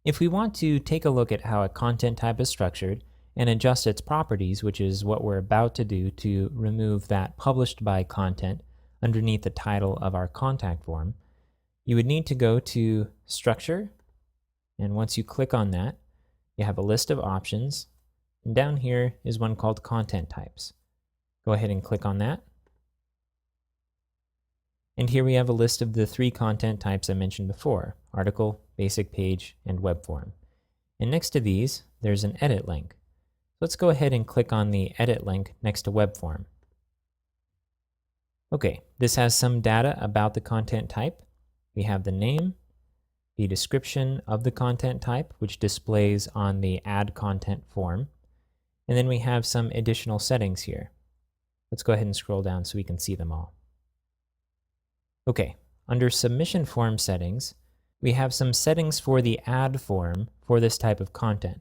If we want to take a look at how a content type is structured and adjust its properties, which is what we're about to do to remove that published by content underneath the title of our contact form, you would need to go to Structure, and once you click on that, you have a list of options, and down here is one called Content Types. Go ahead and click on that. And here we have a list of the 3 content types I mentioned before: article, basic page, and web form. And next to these, there's an edit link. Let's go ahead and click on the edit link next to web form. Okay, this has some data about the content type. We have the name, the description of the content type, which displays on the add content form. And then we have some additional settings here. Let's go ahead and scroll down so we can see them all. Okay, under submission form settings, we have some settings for the add form for this type of content.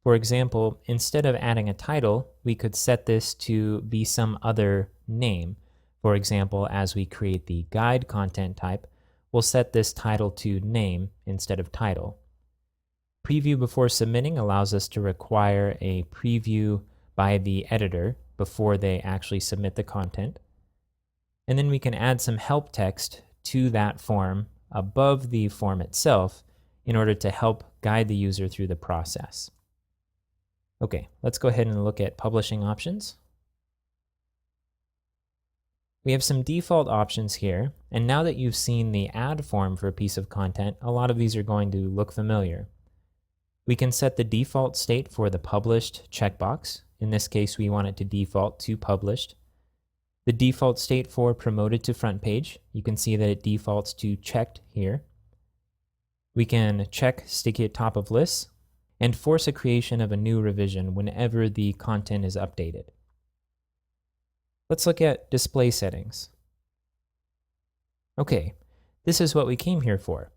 For example, instead of adding a title, we could set this to be some other name. For example, as we create the guide content type, we'll set this title to name instead of title. Preview before submitting allows us to require a preview by the editor before they actually submit the content. And then we can add some help text to that form above the form itself in order to help guide the user through the process. Okay, let's go ahead and look at publishing options. We have some default options here, and now that you've seen the add form for a piece of content, a lot of these are going to look familiar. We can set the default state for the published checkbox. In this case, we want it to default to published. The default state for promoted to front page, you can see that it defaults to checked here. We can check sticky at top of lists and force a creation of a new revision whenever the content is updated. Let's look at display settings. Okay, this is what we came here for.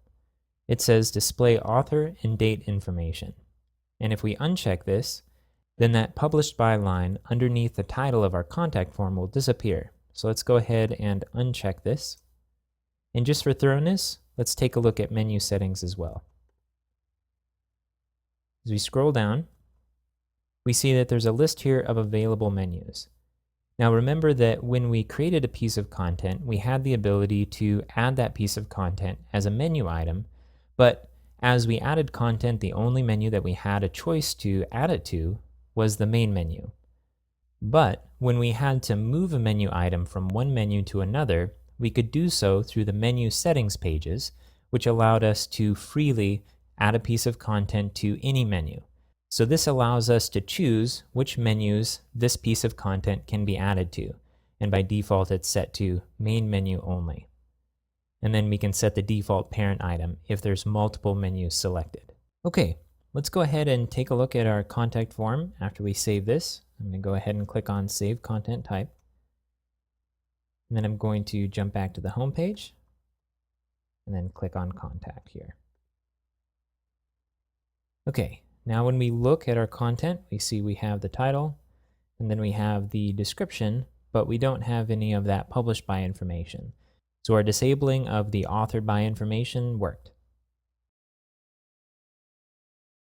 It says display author and date information. And if we uncheck this, then that published by line underneath the title of our contact form will disappear. So let's go ahead and uncheck this. And just for thoroughness, let's take a look at menu settings as well. As we scroll down, we see that there's a list here of available menus. Now remember that when we created a piece of content, we had the ability to add that piece of content as a menu item, but as we added content, the only menu that we had a choice to add it to was the main menu. But when we had to move a menu item from one menu to another, we could do so through the menu settings pages, which allowed us to freely add a piece of content to any menu. So this allows us to choose which menus this piece of content can be added to. And by default, it's set to main menu only. And then we can set the default parent item if there's multiple menus selected. Okay, let's go ahead and take a look at our contact form after we save this. I'm going to go ahead and click on Save Content Type. And then I'm going to jump back to the home page and then click on Contact here. Okay, now when we look at our content, we see we have the title and then we have the description, but we don't have any of that published by information. So our disabling of the authored by information worked.